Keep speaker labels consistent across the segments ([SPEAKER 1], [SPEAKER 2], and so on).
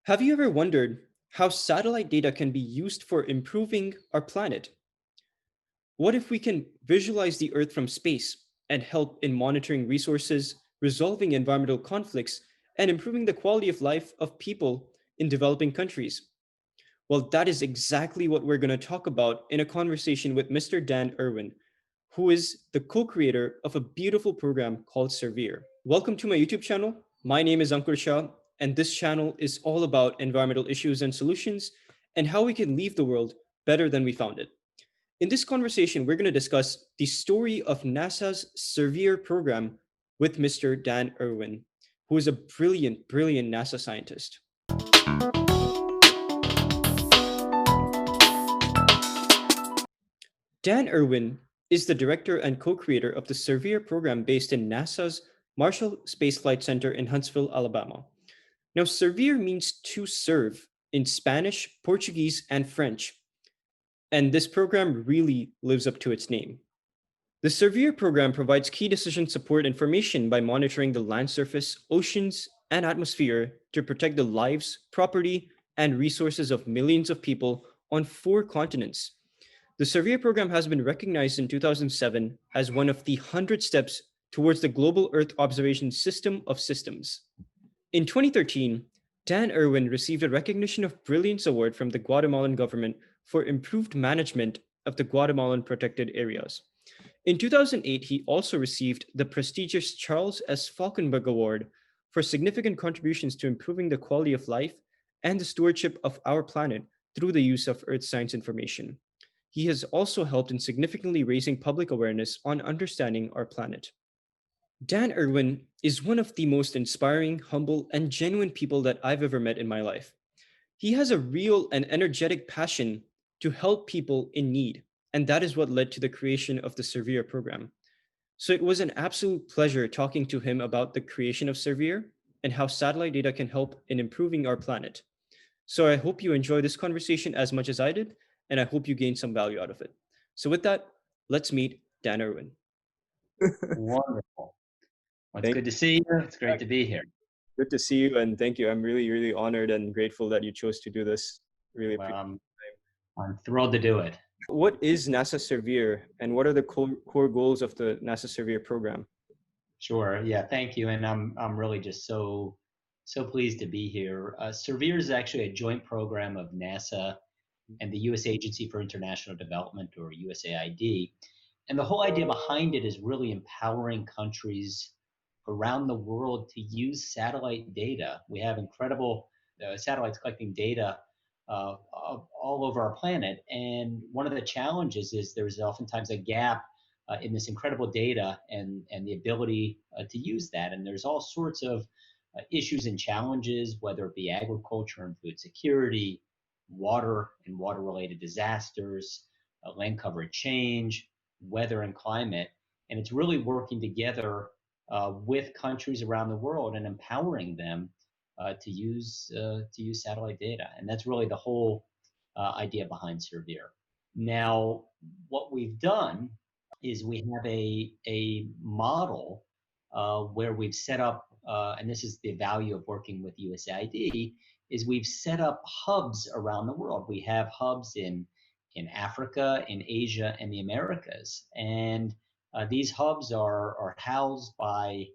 [SPEAKER 1] Have you ever wondered how satellite data can be used for improving our planet? What if we can visualize the Earth from space and help in monitoring resources, resolving environmental conflicts, and improving the quality of life of people in developing countries? Well, that is exactly what we're going to talk about in a conversation with Mr. Dan Irwin, who is the co creator of a beautiful program called SERVIR. Welcome to my YouTube channel. My name is Ankur Shah, and this channel is all about environmental issues and solutions and how we can leave the world better than we found it. In this conversation, we're going to discuss the story of NASA's SERVIR program with Mr. Dan Irwin, who is a brilliant, brilliant NASA scientist. Dan Irwin is the director and co-creator of the SERVIR program based in NASA's Marshall Space Flight Center in Huntsville, Alabama. Now, servir means to serve in Spanish, Portuguese, and French, and this program really lives up to its name. The Servir program provides key decision support information by monitoring the land surface, oceans, and atmosphere to protect the lives, property, and resources of millions of people on four continents. The Servir program has been recognized in 2007 as one of the 100 steps towards the Global Earth Observation System of Systems. In 2013, Dan Irwin received a Recognition of Brilliance Award from the Guatemalan government for improved management of the Guatemalan protected areas. In 2008, he also received the prestigious Charles S. Falkenberg Award for significant contributions to improving the quality of life and the stewardship of our planet through the use of earth science information. He has also helped in significantly raising public awareness on understanding our planet. Dan Irwin is one of the most inspiring, humble, and genuine people that I've ever met in my life. He has a real and energetic passion to help people in need, and that is what led to the creation of the Servier program. So it was an absolute pleasure talking to him about the creation of Servier and how satellite data can help in improving our planet. So I hope you enjoy this conversation as much as I did, and I hope you gain some value out of it. So with that, let's meet Dan Irwin.
[SPEAKER 2] Wonderful. Well, it's
[SPEAKER 1] Thank
[SPEAKER 2] good to see you. It's great to be here.
[SPEAKER 1] Good to see you, and thank you. I'm really, really honored and grateful that you chose to do this. Really
[SPEAKER 2] Well,
[SPEAKER 1] appreciate it.
[SPEAKER 2] I'm thrilled to do it.
[SPEAKER 1] What is NASA SERVIR, and what are the core goals of the NASA SERVIR program?
[SPEAKER 2] Sure. Yeah. Thank you. And I'm really just so pleased to be here. SERVIR is actually a joint program of NASA and the U.S. Agency for International Development, or USAID. And the whole idea behind it is really empowering countries around the world to use satellite data. We have incredible satellites collecting data all over our planet. And one of the challenges is there's oftentimes a gap in this incredible data and the ability to use that. And there's all sorts of issues and challenges, whether it be agriculture and food security, water and water related disasters, land cover change, weather and climate. And it's really working together with countries around the world and empowering them to use satellite data. And that's really the whole idea behind Servir. Now, what we've done is we have a model where we've set up, and this is the value of working with USAID, is we've set up hubs around the world. We have hubs in Africa, in Asia, and the Americas, and these hubs are housed by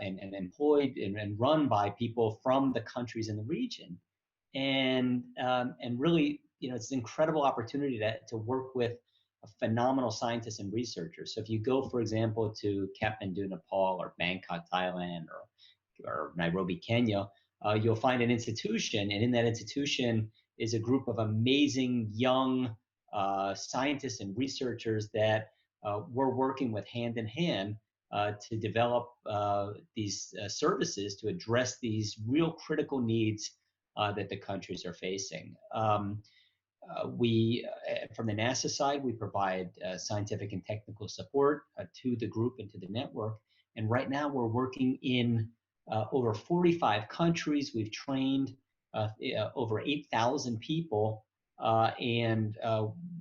[SPEAKER 2] and employed and run by people from the countries in the region, and really, it's an incredible opportunity to work with phenomenal scientists and researchers. So if you go, for example, to Kathmandu, Nepal, or Bangkok, Thailand, or Nairobi, Kenya, you'll find an institution, and in that institution is a group of amazing young scientists and researchers that we're working with hand in hand to develop these services to address these real critical needs that the countries are facing. From the NASA side, we provide scientific and technical support to the group and to the network. And right now, we're working in over 45 countries. We've trained over 8,000 people and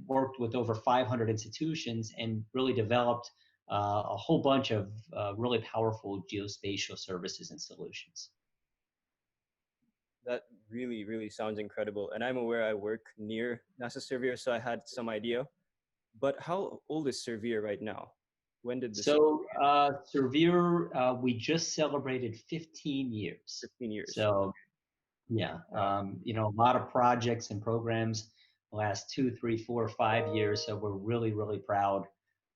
[SPEAKER 2] worked with over 500 institutions and really developed a whole bunch of really powerful geospatial services and solutions.
[SPEAKER 1] That really, really sounds incredible. And I'm aware I work near NASA SERVIR, so I had some idea. But how old is SERVIR right now? When did this
[SPEAKER 2] So, Servier, we just celebrated 15 years.
[SPEAKER 1] 15 years?
[SPEAKER 2] So, yeah,
[SPEAKER 1] Wow,
[SPEAKER 2] a lot of projects and programs the last 2, 3, 4, 5 years. So we're really, really proud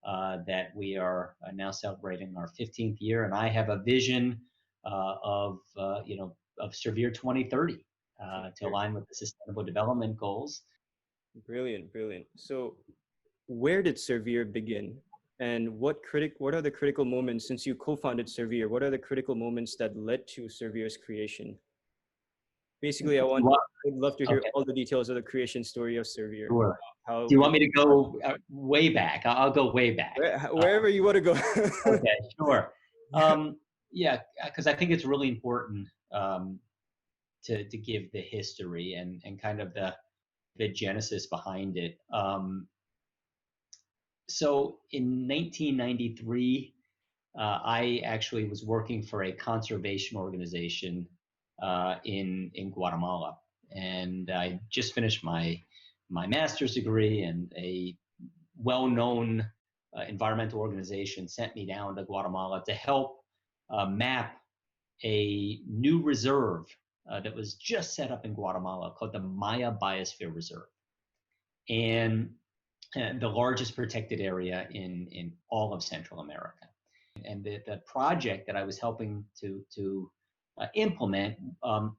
[SPEAKER 2] that we are now celebrating our 15th year. And I have a vision of Servier 2030 to
[SPEAKER 1] 20
[SPEAKER 2] align with the Sustainable Development Goals.
[SPEAKER 1] Brilliant, brilliant. So where did SERVIR begin? And what are the critical moments since you co-founded SERVIR? What are the critical moments that led to SERVIR's creation? Basically,
[SPEAKER 2] Well,
[SPEAKER 1] I'd love to hear
[SPEAKER 2] okay,
[SPEAKER 1] all the details of the creation story of SERVIR.
[SPEAKER 2] sure.
[SPEAKER 1] How
[SPEAKER 2] Do you
[SPEAKER 1] we
[SPEAKER 2] want me to go way back? I'll go way back.
[SPEAKER 1] wherever you want to go.
[SPEAKER 2] Okay, sure. Yeah, because I think it's really important to give the history and kind of the genesis behind it. So in 1993, I actually was working for a conservation organization in Guatemala, and I just finished my master's degree, and a well-known environmental organization sent me down to Guatemala to help map a new reserve that was just set up in Guatemala called the Maya Biosphere Reserve, and the largest protected area in all of Central America. And the project that I was helping to implement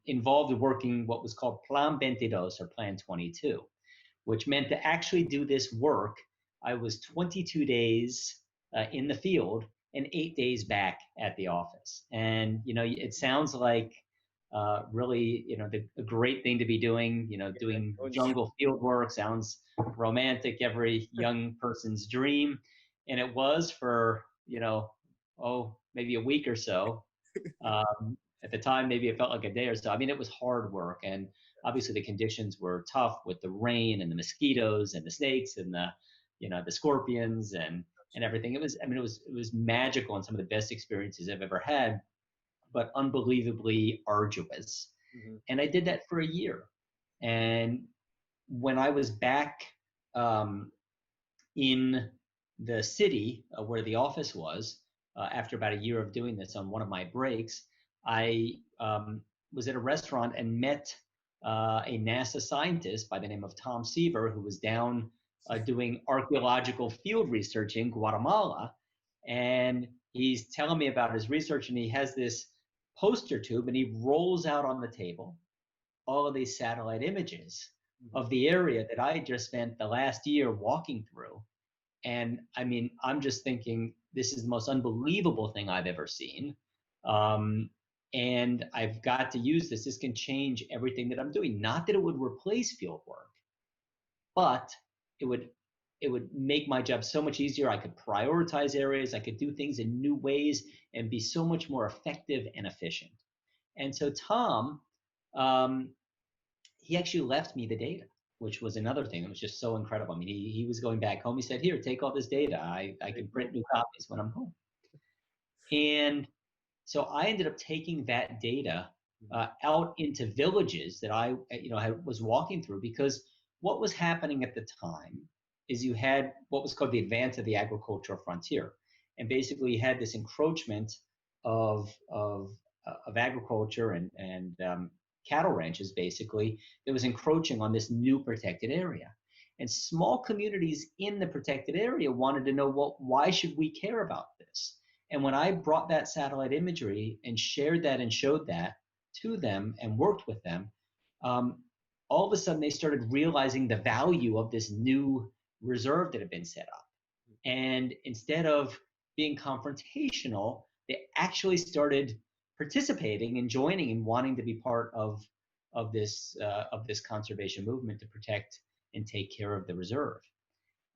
[SPEAKER 2] involved working what was called Plan 22 or Plan 22, which meant to actually do this work, I was 22 days in the field and 8 days back at the office. And, it sounds like really, a great thing to be doing, doing jungle field work sounds romantic, every young person's dream. And it was for, maybe a week or so. At the time, maybe it felt like a day or so. I mean, it was hard work. And obviously the conditions were tough with the rain and the mosquitoes and the snakes and the scorpions and everything. It was magical and some of the best experiences I've ever had, but unbelievably arduous.
[SPEAKER 1] Mhm.
[SPEAKER 2] And I did that for a year. And when I was back in the city where the office was, after about a year of doing this on one of my breaks, I was at a restaurant and met a NASA scientist by the name of Tom Seaver, who was down doing archaeological field research in Guatemala. And he's telling me about his research, and he has this poster tube, and he rolls out on the table all of these satellite images
[SPEAKER 1] Mhm.
[SPEAKER 2] of the area that I had just spent the last year walking through. And I mean, I'm just thinking, this is the most unbelievable thing I've ever seen. Um, and I've got to use this. This can change everything that I'm doing. Not that it would replace field work, but it would it would make my job so much easier. I could prioritize areas. I could do things in new ways and be so much more effective and efficient. And so Tom, um, he actually left me the data, which was another thing that was just so incredible. I mean, he was going back home. He said, "Here, take all this data. I can print new copies when I'm home." And so I ended up taking that data out into villages that I was walking through, because what was happening at the time is you had what was called the advance of the agricultural frontier, and basically you had this encroachment of agriculture and cattle ranches, basically, that was encroaching on this new protected area. And small communities in the protected area wanted to know, well, why should we care about this? And when I brought that satellite imagery and shared that and showed that to them and worked with them, um, all of a sudden they started realizing the value of this new reserve that had been set up. And instead of being confrontational, they actually started participating and joining and wanting to be part of this conservation movement to protect and take care of the reserve.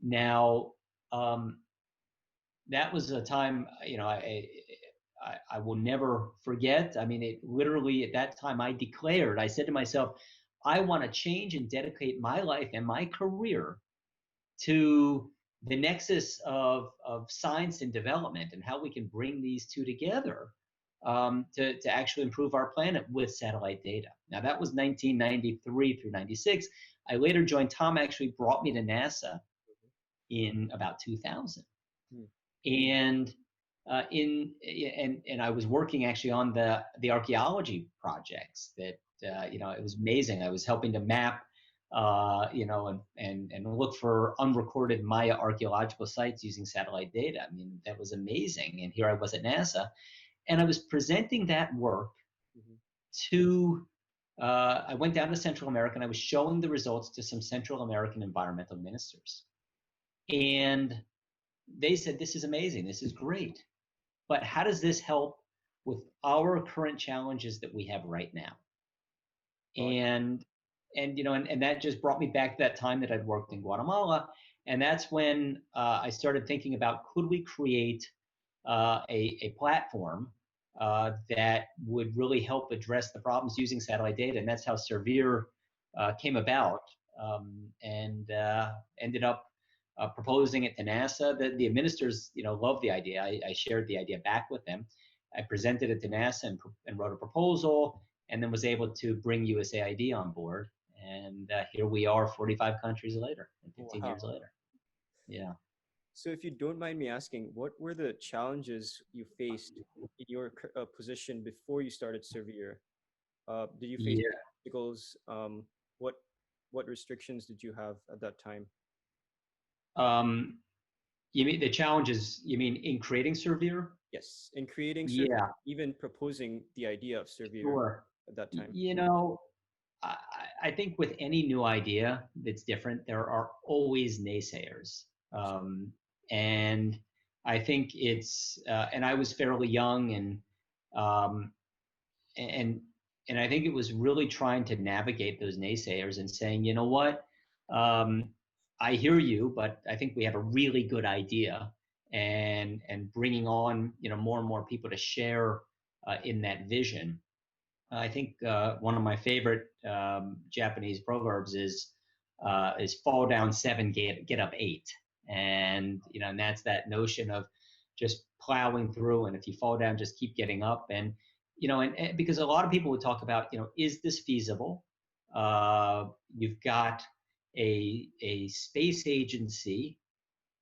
[SPEAKER 2] Now, that was a time, I will never forget. I mean, it literally at that time I said to myself, I want to change and dedicate my life and my career to the nexus of science and development and how we can bring these two together to actually improve our planet with satellite data. Now, that was 1993 through 96. I later joined, Tom actually brought me to NASA in about 2000.
[SPEAKER 1] Hmm.
[SPEAKER 2] And and I was working actually on the archaeology projects that it was amazing. I was helping to map and look for unrecorded Maya archaeological sites using satellite data. I mean, that was amazing. And here I was at NASA, and I was presenting that work
[SPEAKER 1] Mhm.
[SPEAKER 2] to. I went down to Central America and I was showing the results to some Central American environmental ministers, and they said, "This is amazing. This is great. But how does this help with our current challenges that we have right now?"
[SPEAKER 1] Got it.
[SPEAKER 2] And that just brought me back to that time that I'd worked in Guatemala. And that's when I started thinking about, could we create a platform that would really help address the problems using satellite data. And that's how SERVIR came about, and ended up proposing it to NASA. The ministers, loved the idea. I shared the idea back with them. I presented it to NASA and wrote a proposal, and then was able to bring USAID on board. And here we are, 45 countries later, and 15 years
[SPEAKER 1] Wow.
[SPEAKER 2] later. Yeah.
[SPEAKER 1] So, if you don't mind me asking, what were the challenges you faced in your position before you started Servier? Did you face
[SPEAKER 2] Yeah.
[SPEAKER 1] obstacles? What what restrictions did you have at that time?
[SPEAKER 2] Um, You mean the challenges? You mean in creating Servier?
[SPEAKER 1] Yes, in creating Servier,
[SPEAKER 2] Yeah,
[SPEAKER 1] even proposing the idea of Servier
[SPEAKER 2] sure.
[SPEAKER 1] at that
[SPEAKER 2] Y-
[SPEAKER 1] time.
[SPEAKER 2] You know, I, I think with any new idea that's different, there are always naysayers. And I think and I was fairly young, um, and and I think it was really trying to navigate those naysayers and saying, you know what, um, I hear you, but I think we have a really good idea, and bringing on more and more people to share in that vision. I think one of my favorite Japanese proverbs is fall down seven, get up eight, and that's that notion of just plowing through, and if you fall down, just keep getting up, and because a lot of people would talk about, is this feasible? You've got a space agency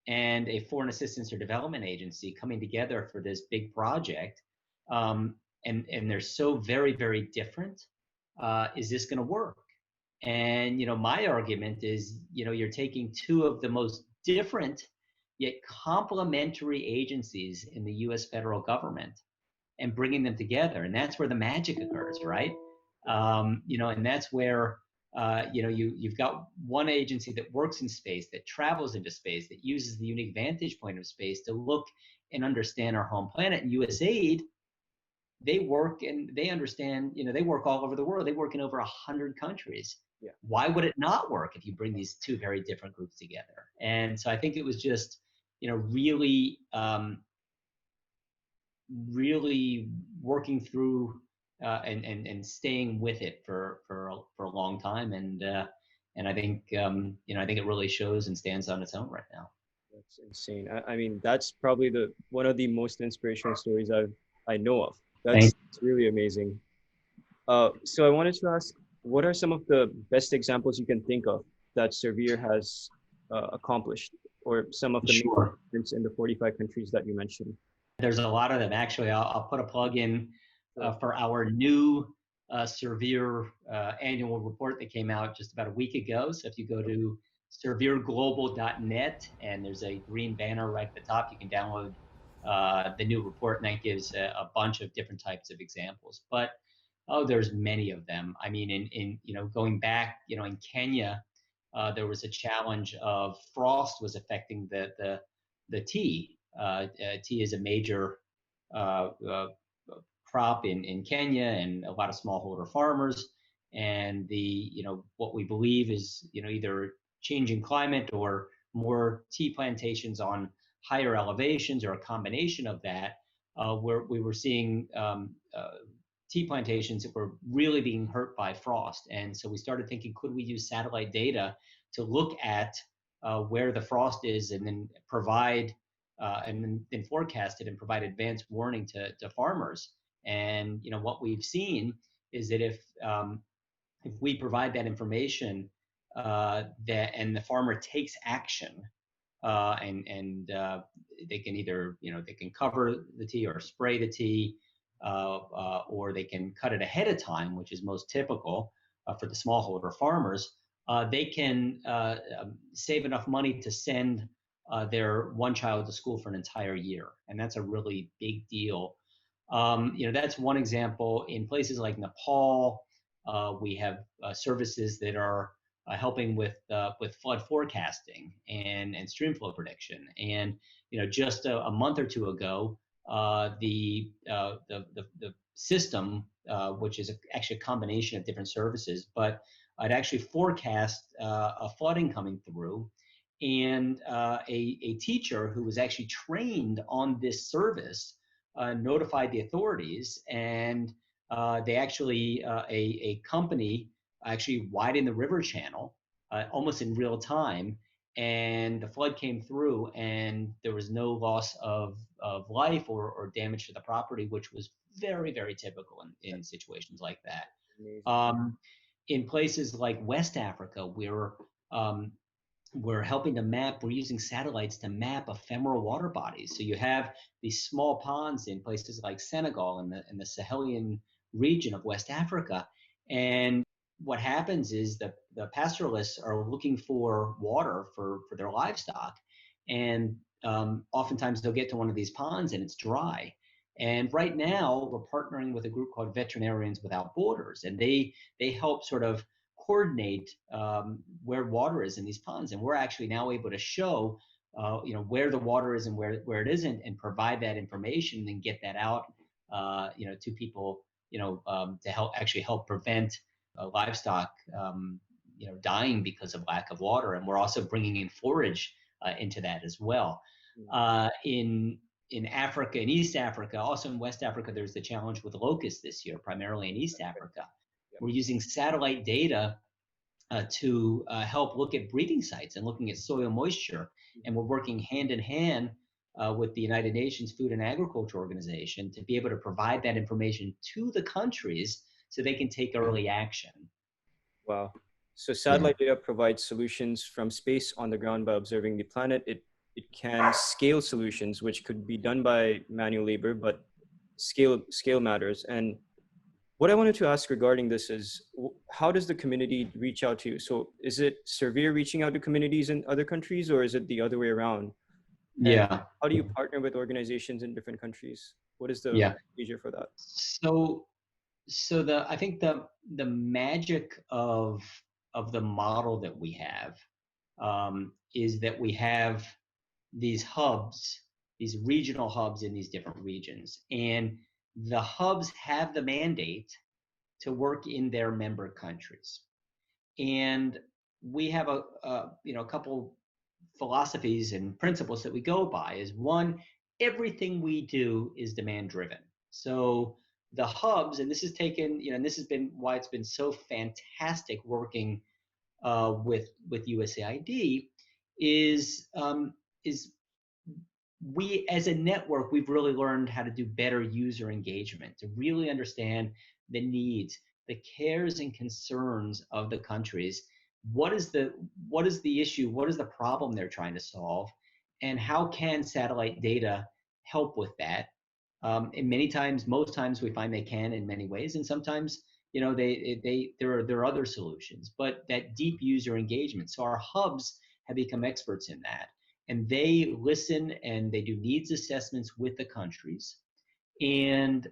[SPEAKER 2] and a foreign assistance or development agency coming together for this big project, and they're so very, very different. Is this going to work? And my argument is, you're taking two of the most different yet complementary agencies in the U.S. federal government and bringing them together, and that's where the magic occurs, right? And that's where you've got one agency that works in space, that travels into space, that uses the unique vantage point of space to look and understand our home planet. And USAID, they work and they understand, they work all over the world. They work in over 100 countries.
[SPEAKER 1] Yeah.
[SPEAKER 2] Why would it not work if you bring these two very different groups together? And so I think it was just, really really working through and staying with it for a long time, and I think it really shows and stands on its own right now.
[SPEAKER 1] That's insane. I mean, that's probably the one of the most inspirational stories I know of.
[SPEAKER 2] Thank
[SPEAKER 1] That's really amazing. So I wanted to ask, what are some of the best examples you can think of that Servier has accomplished, or some of
[SPEAKER 2] you.
[SPEAKER 1] the main
[SPEAKER 2] Sure.
[SPEAKER 1] achievements in the 45 countries that you mentioned?
[SPEAKER 2] There's a lot of them. Actually, I'll put a plug in
[SPEAKER 1] Sure.
[SPEAKER 2] for our new Servier annual report that came out just about a week ago. So if you go to servirglobal.net, and there's a green banner right at the top, you can download the new report, and that gives a bunch of different types of examples. But there's many of them. I mean, in going back, in Kenya, there was a challenge of frost was affecting the tea. Tea is a major uh, uh, crop in Kenya, and a lot of smallholder farmers. And what we believe is either changing climate or more tea plantations on higher elevations, or a combination of that, where we were seeing tea plantations that were really being hurt by frost. And so we started thinking, could we use satellite data to look at where the frost is, and then provide and then forecast it and provide advanced warning to farmers. And what we've seen is that if we provide that information, and the farmer takes action, and they can either they can cover the tea or spray the tea, or they can cut it ahead of time, which is most typical for the smallholder farmers. They can save enough money to send their one child to school for an entire year, and that's a really big deal. That's one example. In places like Nepal, we have services that are helping with flood forecasting and stream flow prediction. And just a month or two ago, the system, which is actually a combination of different services, but it actually forecast a flooding coming through. And a teacher who was actually trained on this service notified the authorities, and they actually a company actually widened the river channel almost in real time, and the flood came through, and there was no loss of life or damage to the property, which was very, very typical in situations like that.
[SPEAKER 1] Amazing.
[SPEAKER 2] In places like West Africa, um, we're helping to map, we're using satellites to map ephemeral water bodies. So you have these small ponds in places like Senegal and the Sahelian region of West Africa. And what happens is the pastoralists are looking for water for their livestock. And oftentimes they'll get to one of these ponds and it's dry. And right now we're partnering with a group called Veterinarians Without Borders, and they help sort of coordinate where water is in these ponds, and we're actually now able to show where the water is and where it isn't, and provide that information and get that out to people to help prevent livestock dying because of lack of water. And we're also bringing in forage into that as well. In Africa, in East Africa, also in West Africa, there's the challenge with Locust this year, primarily in East Africa. We're using satellite data to help look at breeding sites and looking at soil moisture. And we're working hand in hand with the United Nations Food and Agriculture Organization to be able to provide that information to the countries so they can take early action.
[SPEAKER 1] Wow. So satellite data provides solutions from space on the ground by observing the planet. It can scale solutions, which could be done by manual labor, but scale matters. And what I wanted to ask regarding this is, how does the community reach out to you? So is it SERVIR reaching out to communities in other countries, or is it the other way around? And
[SPEAKER 2] Yeah.
[SPEAKER 1] how do you partner with organizations in different countries? What is the
[SPEAKER 2] Yeah.
[SPEAKER 1] procedure for that?
[SPEAKER 2] So I think the magic of the model that we have is that we have these hubs, these regional hubs in these different regions, and the hubs have the mandate to work in their member countries. And we have a couple philosophies and principles that we go by. Is one, everything we do is demand driven. So the hubs, and this has taken, and this has been why it's been so fantastic working with USAID, is we as a network, we've really learned how to do better user engagement, to really understand the needs, the cares and concerns of the countries. What is the issue? What is the problem they're trying to solve? And how can satellite data help with that? And most times we find they can in many ways, and sometimes there are other solutions. But that deep user engagement. So our hubs have become experts in that, and they listen and they do needs assessments with the countries, and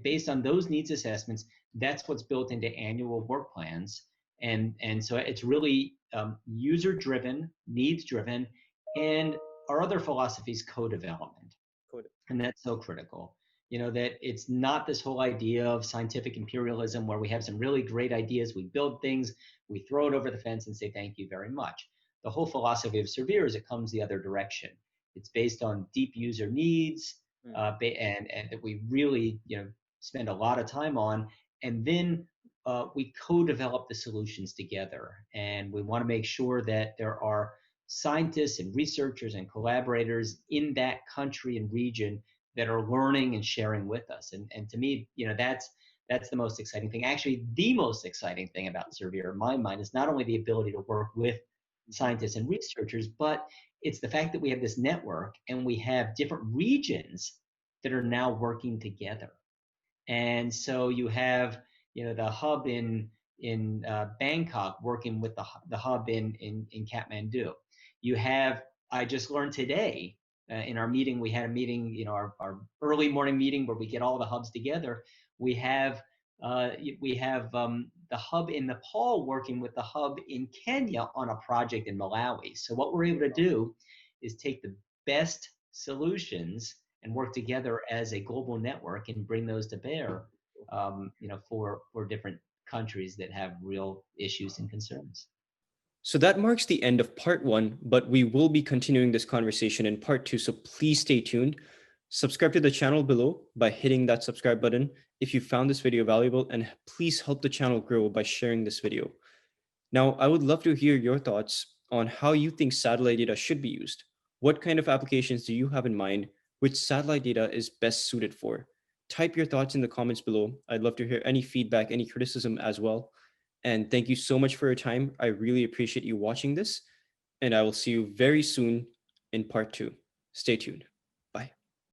[SPEAKER 2] based on those needs assessments, that's what's built into annual work plans, and so it's really user driven, needs driven, and our other philosophy is co-development, and that's so critical. That it's not this whole idea of scientific imperialism where we have some really great ideas, we build things, we throw it over the fence and say thank you very much. The whole philosophy of SERVIR is it comes the other direction. It's based on deep user needs, and that we really spend a lot of time on, and then we co-develop the solutions together. And we want to make sure that there are scientists and researchers and collaborators in that country and region that are learning and sharing with us. And to me, that's the most exciting thing. Actually, the most exciting thing about Servier, in my mind, is not only the ability to work with scientists and researchers, but it's the fact that we have this network and we have different regions that are now working together. And so you have, the hub in Bangkok working with the hub in Kathmandu. You have, I just learned today in our meeting, we had a meeting, our early morning meeting where we get all the hubs together. We have the hub in Nepal working with the hub in Kenya on a project in Malawi. So what we're able to do is take the best solutions and work together as a global network and bring those to bear, for different countries that have real issues and concerns.
[SPEAKER 1] So that marks the end of part one, but we will be continuing this conversation in part two, so please stay tuned. Subscribe to the channel below by hitting that subscribe button if you found this video valuable, and please help the channel grow by sharing this video. Now, I would love to hear your thoughts on how you think satellite data should be used. What kind of applications do you have in mind which satellite data is best suited for? Type your thoughts in the comments below. I'd love to hear any feedback, any criticism as well. And thank you so much for your time. I really appreciate you watching this, and I will see you very soon in part two. Stay tuned.